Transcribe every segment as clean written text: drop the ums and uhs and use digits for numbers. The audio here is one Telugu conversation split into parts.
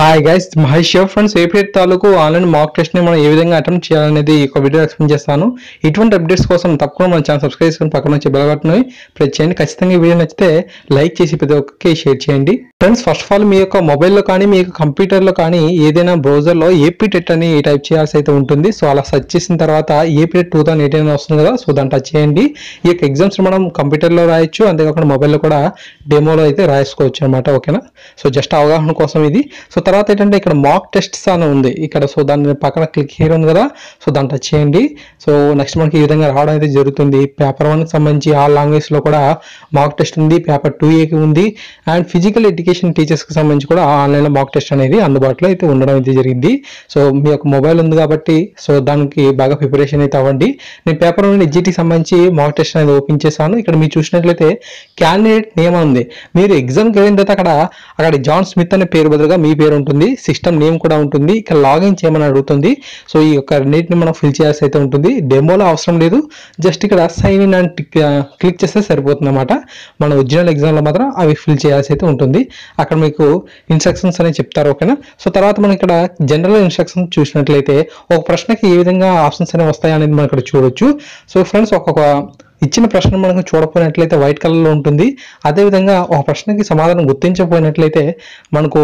Hi guys, Mahesh friends. ఏపీఎట్ తాలూకు ఆన్లైన్ మాక్ టెస్ట్ ని మనం ఏ విధంగా అటెంప్ట్ చేయాలనేది ఈ వీడియో ఎక్స్ప్లెయిన్ చేస్తాను. ఇటువంటి అప్డేట్స్ కోసం తప్పకుండా మన ఛానల్ సబ్స్క్రైబ్ చేసుకుని పక్కన వచ్చే బెల్ బటన్ ప్రెస్ చేయండి. ఖచ్చితంగా ఈ వీడియో నచ్చితే లైక్ చేసి ప్రతి ఒక్కరికి షేర్ చేయండి. ఫ్రెండ్స్, ఫస్ట్ ఆఫ్ ఆల్ మీ యొక్క మొబైల్లో కానీ మీ యొక్క కంప్యూటర్లో కానీ ఏదైనా బ్రౌజర్లో ఏపీటెట్ అని టైప్ చేయాల్సి అయితే ఉంటుంది. సో అలా సెర్చ్ చేసిన తర్వాత ఏపీటెట్ 2018 వస్తుంది కదా, సో దాన్ని టచ్ చేయండి. ఈ యొక్క ఎగ్జామ్స్ మనం కంప్యూటర్లో రాయొచ్చు, అంతేకాకుండా మొబైల్లో కూడా డెమోలో అయితే రాసుకోవచ్చు అనమాట. ఓకేనా, సో జస్ట్ అవగాహన కోసం ఇది. సో తర్వాత ఏంటంటే ఇక్కడ మాక్ టెస్ట్స్ అని ఉంది ఇక్కడ. సో దాని పక్కన క్లిక్ హియర్ ఉంది కదా, సో దాన్ని టచ్ చేయండి. సో నెక్స్ట్ మనకి ఈ విధంగా రావడం అయితే జరుగుతుంది. పేపర్ 1కి సంబంధించి ఆల్ లాంగ్వేజ్లో కూడా మాక్ టెస్ట్ ఉంది, పేపర్ 2A ఉంది, అండ్ ఫిజికల్ ఎడ్యుకేషన్ టీచర్స్కి సంబంధించి కూడా ఆన్లైన్లో మాక్ టెస్ట్ అనేది అందుబాటులో అయితే ఉండడం అయితే జరిగింది. సో మీ యొక్క మొబైల్ ఉంది కాబట్టి సో దానికి బాగా ప్రిపరేషన్ అయితే అవ్వండి. నేను పేపర్ 1 ఎడ్జిటీకి సంబంధించి మాక్ టెస్ట్ అనేది ఓపెన్ చేశాను. ఇక్కడ మీరు చూసినట్లయితే క్యాండిడేట్ నేమ్ ఉంది. మీరు ఎగ్జామ్కి వెళ్ళిన తర్వాత అక్కడ జాన్ స్మిత్ అనే పేరు బదులుగా మీ పేరు ఉంటుంది, సిస్టమ్ నేమ్ కూడా ఉంటుంది. ఇక్కడ లాగిన్ చేయమని అడుగుతుంది. సో ఈ యొక్క రెండింటిని మనం ఫిల్ చేయాల్సి అయితే ఉంటుంది. డెమోలో అవసరం లేదు, జస్ట్ ఇక్కడ సైన్ ఇన్ అండ్ క్లిక్ చేస్తే సరిపోతుంది అనమాట. మన ఒరిజినల్ ఎగ్జామ్లో మాత్రం అవి ఫిల్ చేయాల్సి అయితే ఉంటుంది. అక్కడ మీకు ఇన్స్ట్రక్షన్స్ అనేవి చెప్తారు. ఓకేనా, సో తర్వాత మనం ఇక్కడ జనరల్ ఇన్స్ట్రక్షన్స్ చూసినట్లయితే ఒక ప్రశ్నకి ఏ విధంగా ఆప్షన్స్ అనేవి వస్తాయి అనేది మనం ఇక్కడ చూడొచ్చు. సో ఫ్రెండ్స్, ఒక్కొక్క ఇచ్చిన ప్రశ్న మనకు చూడకపోయినట్లయితే వైట్ కలర్లో ఉంటుంది. అదేవిధంగా ఒక ప్రశ్నకి సమాధానం గుర్తించకపోయినట్లయితే మనకు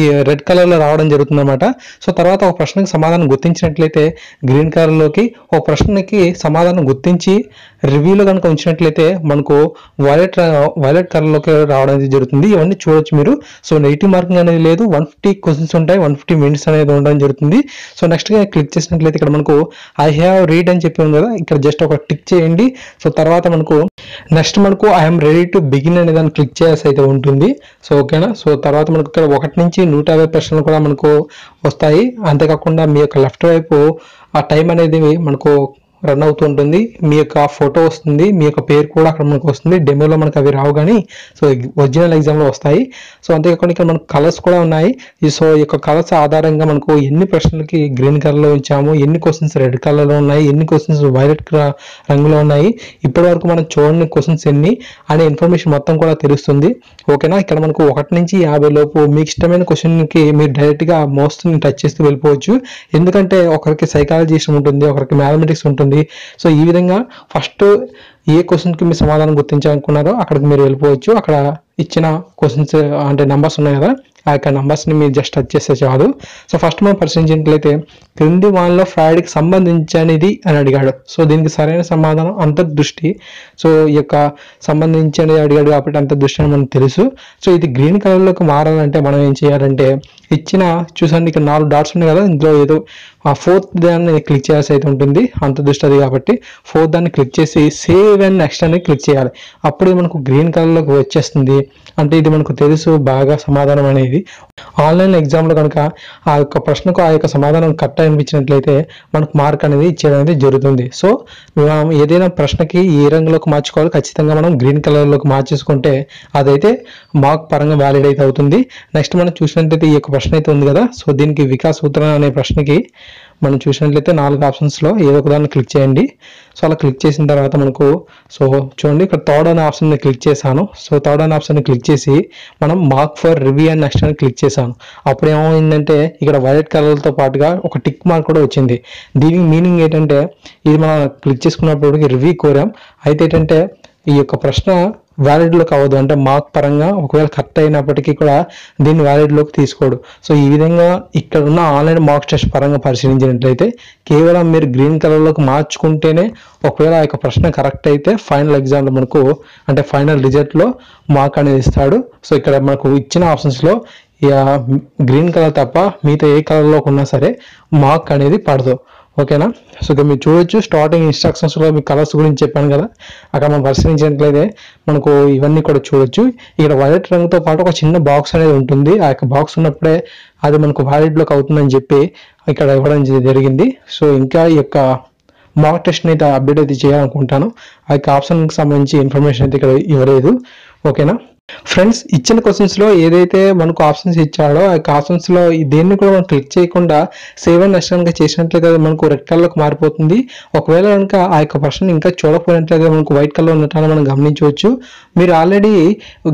ఈ రెడ్ కలర్లో రావడం జరుగుతుంది అనమాట. సో తర్వాత ఒక ప్రశ్నకి సమాధానం గుర్తించినట్లయితే గ్రీన్ కలర్లోకి, ఒక ప్రశ్నకి సమాధానం గుర్తించి రివ్యూలో కనుక ఉంచినట్లయితే మనకు వైలెట్ కలర్లోకి రావడం అనేది జరుగుతుంది. ఇవన్నీ చూడొచ్చు మీరు. సో నెగిటివ్ మార్కింగ్ అనేది లేదు, 150 క్వశ్చన్స్ ఉంటాయి, 150 మినిట్స్ అనేది ఉండడం జరుగుతుంది. సో నెక్స్ట్గా క్లిక్ చేసినట్లయితే ఇక్కడ మనకు ఐ హ్యావ్ రీడ్ అని చెప్పి ఉంది కదా, ఇక్కడ జస్ట్ ఒక టిక్ చేయండి. సో తర్వాత మనకు next I'm ready to begin అనే దాన్ని క్లిక్ చేయాల్సి అయితే ఉంటుంది. సో ఓకేనా, సో తర్వాత మనకు ఇక్కడ 1 నుంచి 150 ప్రశ్నలు కూడా మనకు వస్తాయి. అంతేకాకుండా మీ యొక్క లెఫ్ట్ వైపు ఆ టైం అనేది మనకు రన్ అవుతూ ఉంటుంది. మీ యొక్క ఫోటో వస్తుంది, మీ యొక్క పేరు కూడా అక్కడ మనకు వస్తుంది. డెమోలో మనకు అవి రావు కానీ సో ఒరిజినల్ ఎగ్జామ్లో వస్తాయి. సో అంతేకాకుండా ఇక్కడ మనకు కలర్స్ కూడా ఉన్నాయి. సో ఈ యొక్క కలర్స్ ఆధారంగా మనకు ఎన్ని ప్రశ్నలకి గ్రీన్ కలర్లో ఉంచాము, ఎన్ని క్వశ్చన్స్ రెడ్ కలర్లో ఉన్నాయి, ఎన్ని క్వశ్చన్స్ వైలెట్ రంగులో ఉన్నాయి, ఇప్పటి వరకు మనం చూడని క్వశ్చన్స్ ఎన్ని అనే ఇన్ఫర్మేషన్ మొత్తం కూడా తెలుస్తుంది. ఓకేనా, ఇక్కడ మనకు 1 నుంచి 50 లోపు మీకు ఇష్టమైన క్వశ్చన్కి మీరు డైరెక్ట్గా మౌస్ని టచ్ చేస్తూ వెళ్ళిపోవచ్చు. ఎందుకంటే ఒకరికి సైకాలజీ ఇష్టం ఉంటుంది, ఒకరికి మ్యాథమెటిక్స్ ఉంటుంది. సో ఈ విధంగా ఫస్ట్ ఏ క్వశ్చన్కి మీరు సమాధానం గుర్తించాలనుకున్నారో అక్కడికి మీరు వెళ్ళిపోవచ్చు. అక్కడ ఇచ్చిన క్వశ్చన్స్ అంటే నెంబర్స్ ఉన్నాయి కదా, ఆ యొక్క నెంబర్స్ని మీరు జస్ట్ టచ్ చేస్తే చాలు. సో ఫస్ట్ మనం పరిశీలించినట్లయితే క్రింది వానిలో ఫ్రాయిడ్కి సంబంధించినది అని అడిగాడు. సో దీనికి సరైన సమాధానం అంతర్దృష్టి. సో ఈ యొక్క సంబంధించినది అడిగాడు కాబట్టి అంతర్దృష్టి అని మనకు తెలుసు. సో ఇది గ్రీన్ కలర్లోకి మారాలంటే మనం ఏం చేయాలంటే ఇచ్చిన చూసండి ఇక్కడ 4 డాట్స్ ఉన్నాయి కదా, ఇందులో ఏదో ఆ 4th దాన్ని క్లిక్ చేయాల్సి అయితే ఉంటుంది. అంతర్దృష్టి అది కాబట్టి 4th దాన్ని క్లిక్ చేసి సేవ్ అండ్ నెక్స్ట్ అనేది క్లిక్ చేయాలి. అప్పుడు మనకు గ్రీన్ కలర్లోకి వచ్చేస్తుంది. అంటే ఇది మనకు తెలుసు బాగా సమాధానం అనేది. ఆన్లైన్ ఎగ్జామ్లో కనుక ఆ యొక్క ప్రశ్నకు ఆ యొక్క సమాధానం కరెక్ట్ అనిపించినట్లయితే మనకు మార్క్ అనేది ఇచ్చేది అనేది జరుగుతుంది. సో మనం ఏదైనా ప్రశ్నకి ఏ రంగులోకి మార్చుకోవాలి, ఖచ్చితంగా మనం గ్రీన్ కలర్లోకి మార్చేసుకుంటే అదైతే మార్క్ పరంగా వ్యాలిడ్ అయితే అవుతుంది. నెక్స్ట్ మనం చూసినట్లయితే ఈ యొక్క ప్రశ్న అయితే ఉంది కదా, సో దీనికి వికాస్ సూత్రం అనే ప్రశ్నకి మనం చూసినట్లయితే 4 ఆప్షన్స్లో ఏదో ఒక దాన్ని క్లిక్ చేయండి. సో అలా క్లిక్ చేసిన తర్వాత మనకు సో చూడండి ఇక్కడ థర్డ్ అనే ఆప్షన్ని క్లిక్ చేశాను. సో థర్డ్ అనే ఆప్షన్ని క్లిక్ చేసి మనం mark for review and next అని క్లిక్ చేశాను. అప్పుడు ఏమైందంటే ఇక్కడ వైలెట్ కలర్తో పాటుగా ఒక టిక్ మార్క్ కూడా వచ్చింది. దీనికి మీనింగ్ ఏంటంటే ఇది మనం క్లిక్ చేసుకున్నప్పటికి రివ్యూ కోరాం. అయితే ఏంటంటే ఈ యొక్క ప్రశ్న వ్యాలిడ్లోకి అవ్వదు, అంటే మార్క్ పరంగా ఒకవేళ కరెక్ట్ అయినప్పటికీ కూడా దీన్ని వ్యాలిడ్లోకి తీసుకోడు. సో ఈ విధంగా ఇక్కడ ఉన్న ఆన్లైన్ మార్క్ టెస్ట్ పరంగా పరిశీలించినట్లయితే కేవలం మీరు గ్రీన్ కలర్లోకి మార్చుకుంటేనే ఒకవేళ ఆ యొక్క ప్రశ్న కరెక్ట్ అయితే ఫైనల్ ఎగ్జామ్లో మనకు అంటే ఫైనల్ రిజల్ట్లో మార్క్ అనేది ఇస్తాడు. సో ఇక్కడ మనకు ఇచ్చిన ఆప్షన్స్లో గ్రీన్ కలర్ తప్ప మిగతా ఏ కలర్లోకి ఉన్నా సరే మార్క్ అనేది పడదు. ఓకేనా, సో ఇక్కడ మీరు చూడొచ్చు స్టార్టింగ్ ఇన్స్ట్రక్షన్స్లో మీ కలర్స్ గురించి చెప్పాను కదా, అక్కడ మనం పరిశీలించినట్లయితే మనకు ఇవన్నీ కూడా చూడొచ్చు. ఇక్కడ వైలెట్ రంగుతో పాటు ఒక చిన్న బాక్స్ అనేది ఉంటుంది. ఆ యొక్క బాక్స్ ఉన్నప్పుడే అది మనకు వ్యాలిడ్లోకి అవుతుందని చెప్పి ఇక్కడ ఇవ్వడం జరిగింది. సో ఇంకా ఈ యొక్క మాక్ టెస్ట్ని అయితే అప్డేట్ అయితే చేయాలనుకుంటాను. ఆ యొక్క ఆప్షన్కి సంబంధించి ఇన్ఫర్మేషన్ అయితే ఇక్కడ ఇవ్వలేదు. ఓకేనా ఫ్రెండ్స్, ఇచ్చిన క్వశ్చన్స్లో ఏదైతే మనకు ఆప్షన్స్ ఇచ్చాడో ఆ యొక్క ఆప్షన్స్లో దేన్ని కూడా మనం క్లిక్ చేయకుండా సేవ్ అండ్ నెక్స్ట్ కనుక చేసినట్లయితే మనకు రెడ్ కలర్లోకి మారిపోతుంది. ఒకవేళ కనుక ఆ యొక్క ప్రశ్న ఇంకా చూడకపోయినట్లయితే మనకు వైట్ కలర్ ఉన్నట్టు మనం గమనించవచ్చు. మీరు ఆల్రెడీ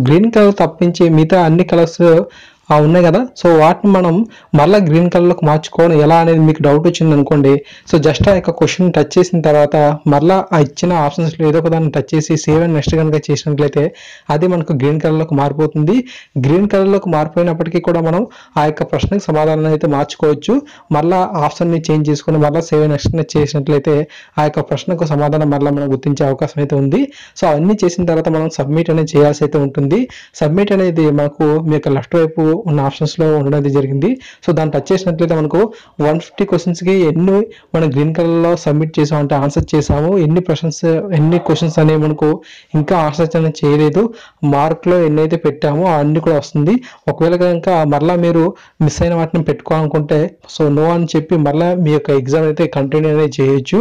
గ్రీన్ కలర్ తప్పించి మిగతా అన్ని కలర్స్ ఉన్నాయి కదా, సో వాటిని మనం మళ్ళీ గ్రీన్ కలర్లోకి మార్చుకోవడం ఎలా అనేది మీకు డౌట్ వచ్చింది అనుకోండి. సో జస్ట్ ఆ యొక్క క్వశ్చన్ టచ్ చేసిన తర్వాత మళ్ళీ ఆ ఇచ్చిన ఆప్షన్స్లో ఏదో ఒక దాన్ని టచ్ చేసి సేవ్ అండ్ నెక్స్ట్ కనుక చేసినట్లయితే అది మనకు గ్రీన్ కలర్లోకి మారిపోతుంది. గ్రీన్ కలర్లోకి మారిపోయినప్పటికీ కూడా మనం ఆ యొక్క ప్రశ్నకు సమాధానం అయితే మార్చుకోవచ్చు. మళ్ళీ ఆప్షన్ని చేంజ్ చేసుకుని మళ్ళీ సేవ్ అండ్ నెక్స్ట్ చేసినట్లయితే ఆ యొక్క ప్రశ్నకు సమాధానం మళ్ళీ మనం గుర్తించే అవకాశం అయితే ఉంది. సో అవన్నీ చేసిన తర్వాత మనం సబ్మిట్ అనేది చేయాల్సి అయితే ఉంటుంది. సబ్మిట్ అనేది మనకు మీ యొక్క లెఫ్ట్ వైపు ఉన్న ఆప్షన్స్లో ఉండడం జరిగింది. సో దాన్ని టచ్ చేసినట్లయితే మనకు 150 క్వశ్చన్స్కి ఎన్ని మనం గ్రీన్ కలర్లో సబ్మిట్ చేసాం అంటే ఆన్సర్ చేసాము, ఎన్ని క్వశ్చన్స్ అనేవి మనకు ఇంకా ఆన్సర్ అనేది చేయలేదు, మార్క్లో ఎన్నైతే పెట్టామో అన్ని కూడా వస్తుంది. ఒకవేళ కనుక మళ్ళీ మీరు మిస్ అయిన వాటిని పెట్టుకోవాలనుకుంటే సో నో అని చెప్పి మళ్ళీ మీ యొక్క ఎగ్జామ్ అయితే కంటిన్యూ అనేది చేయొచ్చు.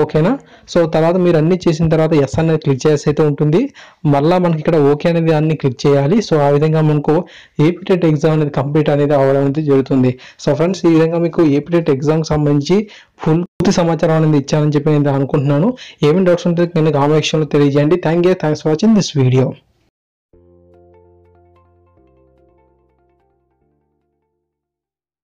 ఓకేనా. సో తర్వాత మీరు అన్ని చేసిన తర్వాత ఎస్ అనేది క్లిక్ చేయాల్సి అయితే ఉంటుంది. మళ్ళీ మనకి ఇక్కడ ఓకే అనేది దాన్ని క్లిక్ చేయాలి. సో ఆ విధంగా మనకు ఏపీ టెట్ ఎగ్జామ్ అనేది కంప్లీట్ అనేది అవ్వడం అనేది జరుగుతుంది. సో ఫ్రెండ్స్, ఈ విధంగా మీకు ఏపీ టెట్ ఎగ్జామ్కి సంబంధించి పూర్తి సమాచారం అనేది ఇచ్చానని చెప్పి నేను అనుకుంటున్నాను. ఏమేమి డౌట్స్ ఉంటే నేను కామెంట్ సెక్షన్లో తెలియజేయండి. Thanks for watching this video.